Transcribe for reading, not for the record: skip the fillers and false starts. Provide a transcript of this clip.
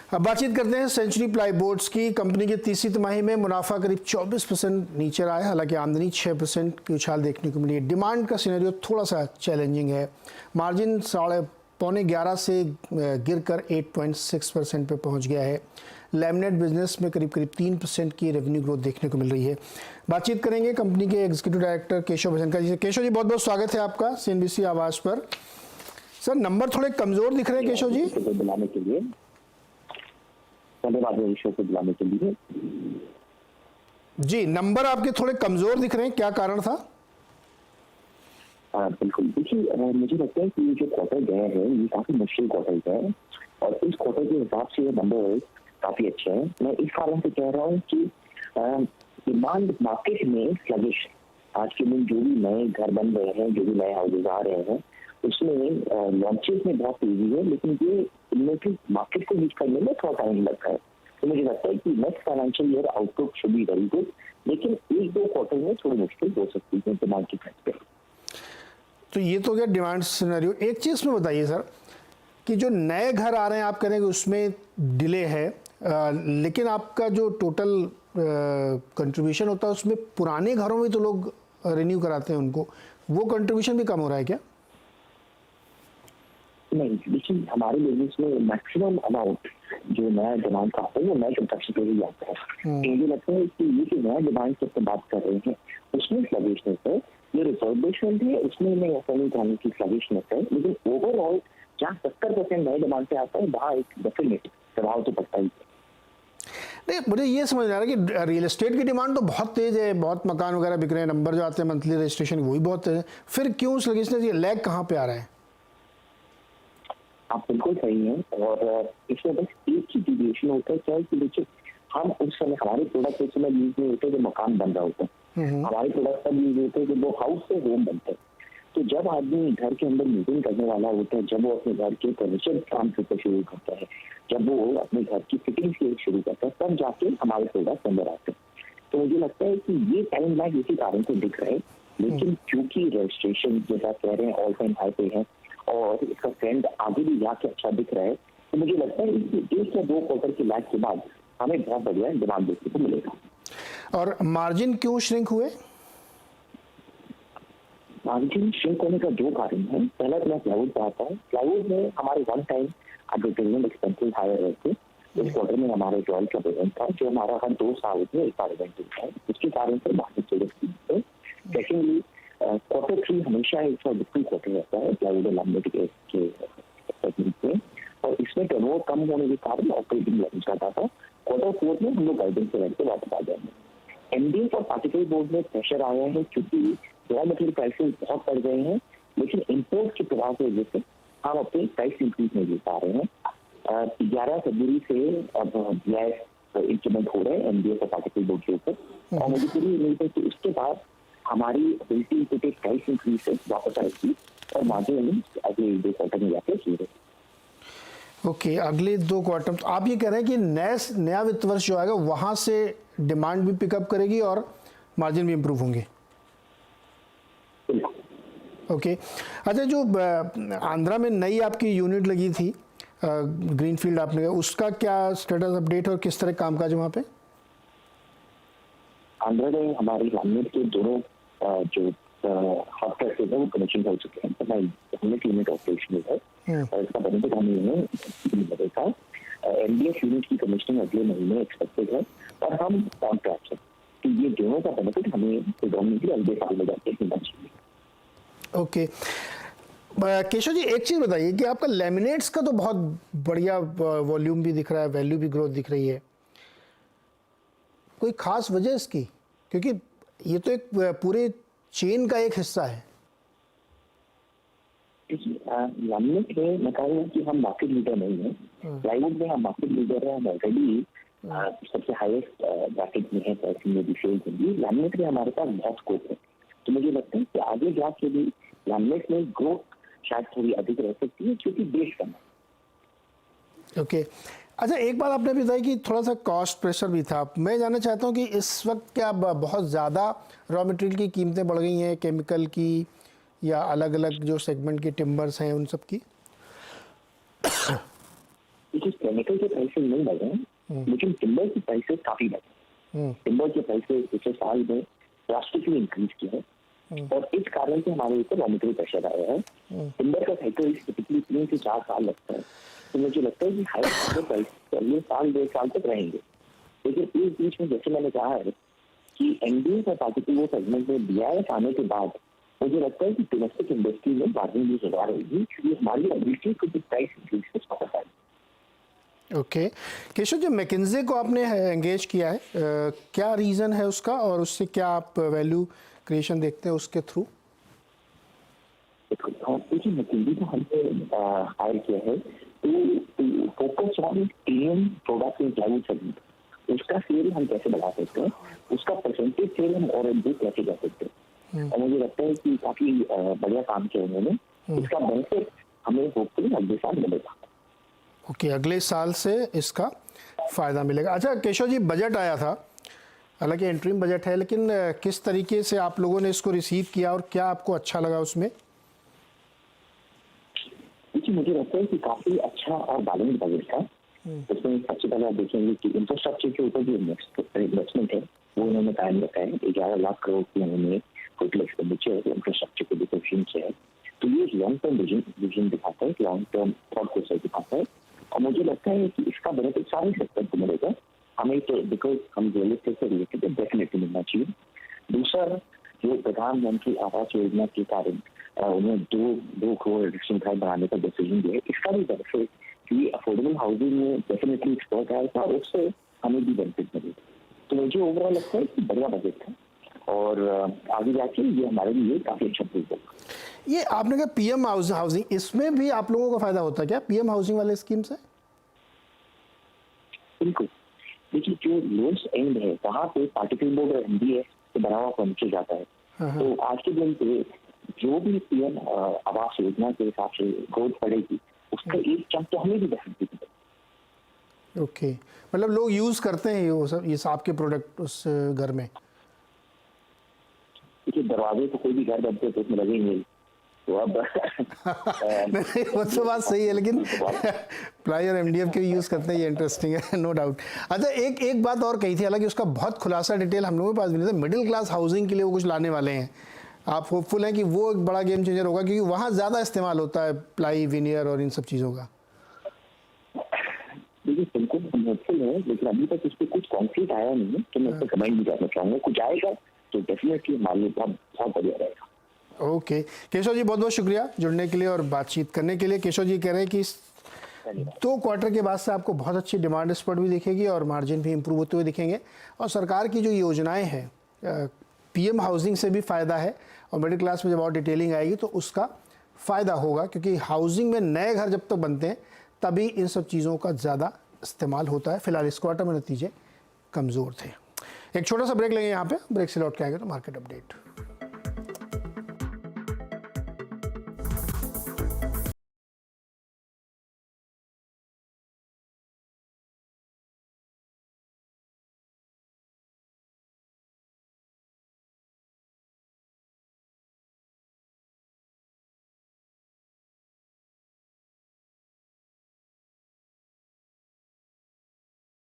अब बातचीत करते हैं सेंचुरी प्लाईबोर्ड्स की। कंपनी की तीसरी तिमाही में मुनाफा करीब 24% नीचे रहा है, हालांकि आमदनी 6% की उछाल देखने को मिली है। डिमांड का सिनेरियो थोड़ा सा चैलेंजिंग है। मार्जिन 11.5 से गिरकर 8.6% पे पहुंच गया है। लैमिनेट बिजनेस में करीब 3% की रेवेन्यू ग्रोथ देखने को मिल रही है। बातचीत करेंगे कंपनी के एग्जीक्यूटिव डायरेक्टर केशव भजनकर जी से। केशव जी, बहुत बहुत स्वागत है आपका CNBC आवाज़ पर। सर, नंबर थोड़े कमज़ोर दिख रहे हैं केशव जी। बुलाने के लिए धन्यवाद विषय को बुलाने के लिए। जी, नंबर आपके थोड़े कमजोर दिख रहे हैं, क्या कारण था? बिल्कुल, देखिए मुझे लगता है कि ये जो क्वार्टर गया है ये काफी मुश्किल क्वार्टर गया है और इस क्वार्टर के हिसाब से ये नंबर काफी अच्छे हैं। मैं इस कारण से कह रहा हूँ कि डिमांड मार्केट में स्लगिश, आज के दिन जो भी नए घर बन रहे हैं, जो भी नए हाउसेज आ रहे हैं, उसमें लॉन्चेस में बहुत तेजी है, लेकिन ये इन्वेंटरी मार्केट को हीट करने में थोड़ा टाइम लगता है। तो मुझे लगता है कि next financial year outlook should be very good, लेकिन एक दो क्वार्टर में थोड़ी मुश्किल हो सकती है डिमांड की फ्रंट पे। तो ये तो गया डिमांड सिनेरियो। एक चीज़ में बताइए सर कि जो नए घर आ रहे हैं, आप कह रहे हैं कि उसमें डिले है, लेकिन आपका जो टोटल कंट्रीब्यूशन होता है उसमें पुराने घरों में तो लोग रिन्यू कराते हैं उनको, वो कंट्रीब्यूशन भी कम हो रहा है क्या? नहीं, देखिए हमारे बिजनेस में मैक्सिमम अमाउंट जो नया डिमांड का आता है वो नए कंस्ट्रक्शन पे ही आता है। तो मुझे लगता है कि ये जो नया डिमांड की हम बात कर रहे हैं उसमें स्लगिशनेस है, ये रिफर्बिशमेंट है उसमें मैं ऐसा नहीं कहूँगी कि स्लगिशनेस है, लेकिन ओवरऑल जहाँ 70% नए डिमांड पे आता है वहाँ एक डेफिनेट प्रभाव तो पड़ता ही है। नहीं, मुझे ये समझ आ रहा है कि रियल एस्टेट की डिमांड तो बहुत तेज़ है, बहुत मकान वगैरह बिक रहे हैं, नंबर जो आते हैं मंथली रजिस्ट्रेशन वही बहुत है, फिर क्यों स्लगिशनेस, ये लैग कहाँ पे आ रहा है? आप बिल्कुल सही हैं और इसमें बस एक ही डिविएशन होता है, क्या कि देखिए हम उस समय हमारे प्रोडक्ट उस समय यूज नहीं होते जो मकान बन रहा होता है, हमारे प्रोडक्ट तब यूज होते हैं जब वो हाउस से होम बनते हैं। तो जब आदमी घर के अंदर मीटिंग करने वाला होता है, जब वो अपने घर के फर्नीचर काम करना शुरू करता है, जब वो अपने घर की फिटिंग शुरू करता है, तब जाके हमारे प्रोडक्ट अंदर आते हैं। तो मुझे लगता है कि ये टाइम लैग इसी कारण से दिख रहा है, लेकिन क्योंकि रजिस्ट्रेशन जैसा कह रहे हैं ऑल टाइम हाई पे है और इसका ट्रेंड आगे भी जाके अच्छा दिख रहा है, तो मुझे लगता है कि 1 या 2 क्वार्टर की लैग के बाद हमें बहुत बढ़िया डिमांड देखने को मिलेगा। और मार्जिन क्यों श्रिंक हुए? मार्जिन श्रिंक होने का 2 कारण है। पहला तो मैं प्लाईवुड पे आता हूँ। प्लाईवुड में हमारे one time advertisement expenses higher रहते। इस क्वार्टर में हमारे रॉयल का इवेंट था जो हमारा हर 2 साल में एक बार इवेंट होता है, उसके कारण से मार्जिन थोड़ी है। सेकेंडली, क्वार्टर 3 हमेशा एक डिफरेंट क्वार्टर रहता है प्लाईवुड और लैमिनेट के सेगमेंट में, और इसमें टर्नओवर कम होने के कारण ऑपरेटिंग लेवल ज्यादा था। क्वार्टर 4 में हम लोग गाइडेंस से रहते वापस आ जाएंगे। MDF और पार्टिकल बोर्ड में प्रेशर आया है क्योंकि रॉ मटेरियल प्राइसेस बहुत बढ़ गए हैं, लेकिन इम्पोर्ट के प्रभाव की वजह से हम अपने प्राइस इंक्रीज नहीं दे पा रहे हैं। 11 फरवरी से अब BIS इंप्लीमेंट हो रहे हैं MDF और पार्टिकल बोर्ड के ऊपर, और मुझे पूरी उम्मीद है कि उसके बाद हमारी ability to take price increase से वापस आएगी और मार्जिन अगले 2 क्वार्टर में जाकर चाहिए। ओके, अगले 2 क्वार्टर। तो आप ये कह रहे हैं कि नया वित्त वर्ष जो आएगा वहाँ से डिमांड भी पिकअप करेगी और मार्जिन भी इम्प्रूव होंगे? ओके, अच्छा, जो आंध्रा में नई आपकी यूनिट लगी थी, ग्रीनफील्ड आपने, उसका क्या स्टेटस अपडेट और किस तरह कामकाज वहाँ पे? आंध्रा में हमारी लैमिनेट के दोनों जो हॉट प्रेसेस है वो कनेक्शन हो चुके हैं, तो लैमिनेट यूनिट ऑपरेशनल है और इसका बेनिफिट हमें मिलेगा। MDF यूनिट की कमीशनिंग अगले महीने एक्सपेक्टेड है और हम ऑन ट्रैक है, तो ये दोनों का बेनिफिट हमें प्रेडोमिनेटली अगले साल में जाके मिलना चाहिए। ओके, केशव जी, एक चीज़ बताइए कि आपका लैमिनेट्स का तो बहुत बढ़िया वॉल्यूम भी दिख रहा है, वैल्यू भी ग्रोथ दिख रही है, कोई खास वजह इसकी? क्योंकि ये तो एक पूरे चेन का एक हिस्सा है। लैमिनेट में मैं कहूँगा कि हम मार्केट लीडर नहीं है, प्लाईवुड में हम मार्केट लीडर है, हम ऑलरेडी सबसे हाईएस्ट ब्रैकेट में है प्राइसिंग में भी सेल्स होंगी। लैमिनेट में हमारे पास बहुत स्कोप है, तो मुझे लगता है कि आगे जाके भी लैमिनेट में ग्रोथ शायद थोड़ी अधिक रह सकती है क्योंकि बेस कम है। ओके, अच्छा, एक बात आपने बताई कि थोड़ा सा कॉस्ट प्रेशर भी था। मैं जानना चाहता हूँ कि इस वक्त क्या बहुत ज़्यादा रॉ मटेरियल की कीमतें बढ़ गई हैं, केमिकल की या अलग अलग जो सेगमेंट के टिम्बर्स हैं उन सब की? क्योंकि केमिकल के प्राइसेस नहीं बढ़े हैं, लेकिन टिम्बर की प्राइसेस काफी बढ़े। टिम्बर के प्राइसेस पिछले साल में ड्रास्टिकली इंक्रीज किए हैं और इस कारण से हमारे ऊपर रॉ मटेरियल प्रेशर आया है। टिम्बर का साइकिल टिपिकली 3 से 4 साल लगता है, तो मुझे लगता है कि हाई प्राइस ये साल 1.5 साल तक रहेंगे। लेकिन इस बीच में जैसे मैंने कहा है कि एनडीए का पार्टिकुलर सेगमेंट में बीआईएस आने के बाद मुझे लगता है कि डोमेस्टिक इंडस्ट्री में मार्जिन भी सुधार होगी, क्योंकि हमारी एबिलिटी को प्राइस इंक्रीज को पता है। ओके केशव जी, मैकिन्जे को आपने एंगेज किया है, क्या रीज़न है उसका और उससे क्या आप वैल्यू क्रिएशन देखते हैं उसके थ्रू? देखिए मैकिन्जे को हमने हायर किया है तो focus on premium product in plywood segment, उसका सेल हम कैसे बढ़ा सकते हैं, उसका परसेंटेज सेल हम और इम्प्रूव कैसे कर सकते हैं। और मुझे लगता है कि काफी बढ़िया काम किया उन्होंने, इसका बेनिफिट हमें होपफुली अगले साल मिलेगा। ओके अगले साल से इसका फ़ायदा मिलेगा। अच्छा केशव जी, बजट आया था, हालांकि एंट्रीम बजट है, लेकिन किस तरीके से आप लोगों ने इसको रिसीव किया और क्या आपको अच्छा लगा उसमें? देखिए मुझे लगता है कि काफी अच्छा और बैलेंस बजट था। इसमें सबसे पहले आप देखेंगे कि इंफ्रास्ट्रक्चर के ऊपर जो इन्वेस्टमेंट है वो उन्होंने कायम रखा है। 11 लाख करोड़ की उन्होंने टोटल एक्सपेंडिचर इंफ्रास्ट्रक्चर के डिपोजिशन से है, तो ये लॉन्ग टर्म विजन दिखाता है, लॉन्ग टर्म थॉट प्रोसेस दिखाता है। और मुझे लगता है कि इसका बेनिफिट सारे सेक्टर को मिलेगा, हमें तो बिकॉज हम रियल एस्टेट से रिलेटेड है, डेफिनेटली मिलना चाहिए। दूसरा, जो प्रधानमंत्री आवास योजना के कारण उन्हें 2 करोड़ एडिशनल घर बनाने का डिसीजन दिया है, इसका भी बेनिफिट कि अफोर्डेबल हाउसिंग में डेफिनेटली एक्सपर्ट आएगा और उससे हमें भी बेनिफिट मिलेगा। तो मुझे ओवरऑल लगता है कि बढ़िया बजट था और आगे जाके ये हमारे लिए काफी अच्छा प्रूव होगा। ये आपने कहा पीएम हाउसिंग, इसमें भी आप लोगों को फायदा होता है क्या पीएम हाउसिंग वाले स्कीम से? बिल्कुल, देखिए जो लोएस्ट एंड है वहाँ पे पार्टिकल बोर्ड और एनडीए से बना हुआ फर्नीचर जाता है। तो आज के दिन पे जो भी पीएम आवास योजना के हिसाब से ग्रोथ बढ़ेगी, उसका एक चंक तो हमें भी बेनिफिट मिलेगा। ओके, मतलब लोग यूज़ करते हैं वो सब, ये आपके प्रोडक्ट उस घर में? देखिए दरवाजे तो कोई भी घर बनते हैं तो उसमें लगेंगे, तो अब नहीं वो तो बात सही है, लेकिन प्लाई और एमडीएफ के भी यूज़ करते हैं, ये इंटरेस्टिंग है, नो डाउट। अच्छा एक बात और कही थी, हालांकि उसका बहुत खुलासा डिटेल हम लोगों के पास भी नहीं था, मिडिल क्लास हाउसिंग के लिए वो कुछ लाने वाले हैं। आप होपफुल हैं कि वो एक बड़ा गेम चेंजर होगा, क्योंकि वहाँ ज़्यादा इस्तेमाल होता है प्लाई, विनियर और इन सब चीज़ों का? देखिए बिल्कुल होपफुल है, लेकिन अभी तक इस पर कुछ कॉन्क्रीट आया नहीं है, तो मैं इस पर कमेंट नहीं करना चाहूँगा। कुछ आएगा तो डेफिनेटली हमारे लिए बहुत बढ़िया रहेगा। ओके केशव जी, बहुत बहुत शुक्रिया जुड़ने के लिए और बातचीत करने के लिए। केशव जी कह रहे हैं कि 2 क्वार्टर के बाद से आपको बहुत अच्छी डिमांड स्पॉट भी दिखेगी और मार्जिन भी इंप्रूव होते हुए दिखेंगे, और सरकार की जो योजनाएं हैं पीएम हाउसिंग से भी फ़ायदा है, और मिडिल क्लास में जब और डिटेलिंग आएगी तो उसका फ़ायदा होगा, क्योंकि हाउसिंग में नए घर जब तक बनते हैं तभी इन सब चीज़ों का ज़्यादा इस्तेमाल होता है। फिलहाल इस क्वार्टर में नतीजे कमज़ोर थे। एक छोटा सा ब्रेक लेंगे यहाँ पे, ब्रेक से लौट के आएंगे तो मार्केट अपडेट।